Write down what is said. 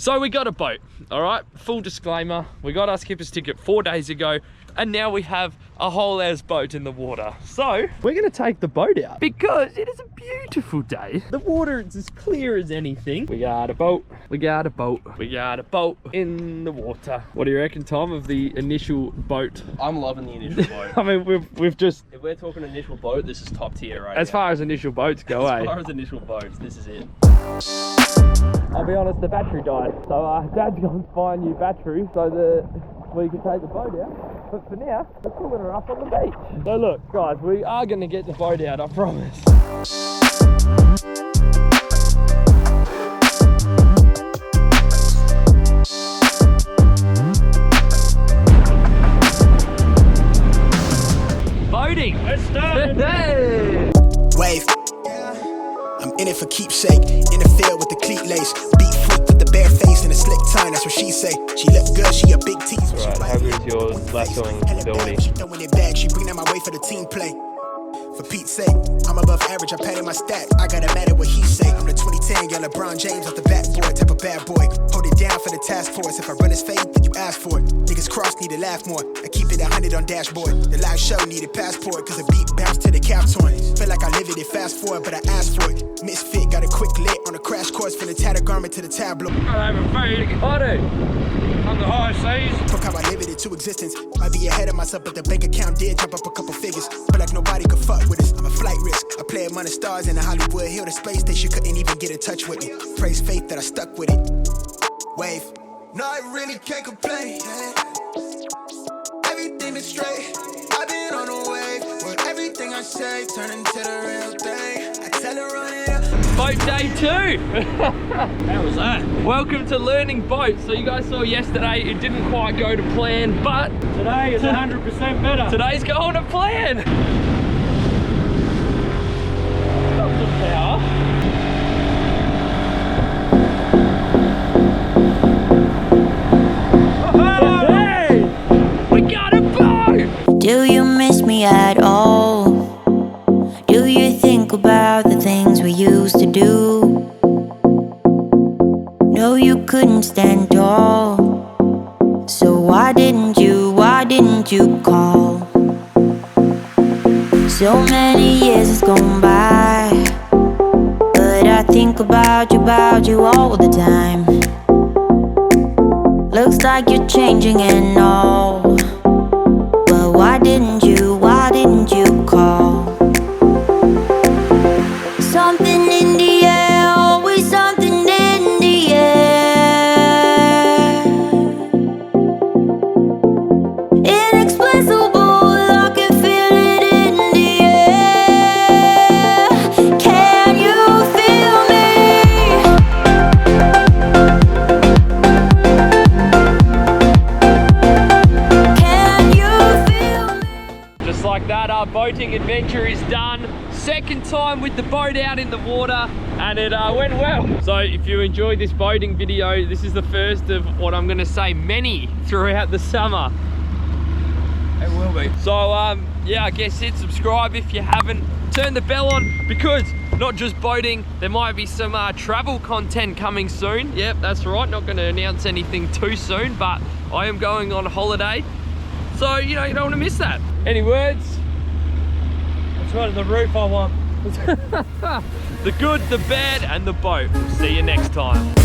So we got a boat, all right? Full disclaimer, we got our skipper's ticket 4 days ago, and now we have a whole ass boat in the water. So we're gonna take the boat out because it is a beautiful day. The water is as clear as anything. We got a boat, we got a boat, we got a boat in the water. What do you reckon, Tom, of the initial boat? I'm loving the initial boat. I mean, we've just... If we're talking initial boat, this is top tier right As now. far as initial boats go, As far as initial boats, this is it. I'll be honest, the battery died. So Dad's gone to find a new battery so that we can take the boat out. But for now, we're pulling her up on the beach. So look, guys, we are going to get the boat out, I promise. Boating! Let's start! Hey! Wave. I'm in it for keepsake. In the field with the cleat lace. Beat freak with the bare face and a slick tongue. That's what she say. She look good. She a big tease. Right, how good is your lassoing ability? She throwing it back. She bring that my way for the team play. For Pete's sake, I'm above average. I padded my stats. I gotta matter what he say. I'm the 2010 young LeBron James off the backboard. Type of bad boy. Hold it down for the task force. If I run his fade, then you ask for it. Niggas cross need to laugh more. I keep it 100 on dashboard. The live show needed passport. Cause the beat bounced to the cap torn. Feel like I live it fast forward, but I asked for it. Misfit got a quick lit on a crash course from the tattered garment to the tableau. I'm afraid. Party! On the high seas. Fuck how I live it into existence. Might be ahead of myself, but the bank account did jump up a couple figures. Feel like nobody could fuck with us. I'm a flight risk. I play among the stars in the Hollywood Hill. The space station couldn't even get in touch with me. Praise faith that I stuck with it. Wave. No, I really can't complain. Everything is straight. I've been on a wave. Where everything I say turn into the real thing. I tell her run it up. Boat day 2. How was that? Welcome to learning boats. So you guys saw yesterday, it didn't quite go to plan, but Today is 100% better. today's going to plan. Stop the power. Hey! We got a boat! Do you miss me at all? Do you think about the things we used to do? No, you couldn't stand tall. So why didn't you call? So many years has gone by, but I think about you all the time. Looks like you're changing and all, but why didn't you call? Something in the air, always something in the air. Inexplicable, I can feel it in the air. Can you feel me? Can you feel me? Just like that, our boating adventure is done. Second time with the boat out in the water, and it went well. So if you enjoyed this boating video, this is the first of what I'm gonna say many throughout the summer. It will be. So yeah, I guess hit subscribe if you haven't. Turn the bell on, because not just boating, there might be some travel content coming soon. Yep, that's right, not gonna announce anything too soon, but I am going on holiday. So, you know, you don't wanna miss that. Any words? That's right, the roof I want. The good, the bad, and the boat. See you next time.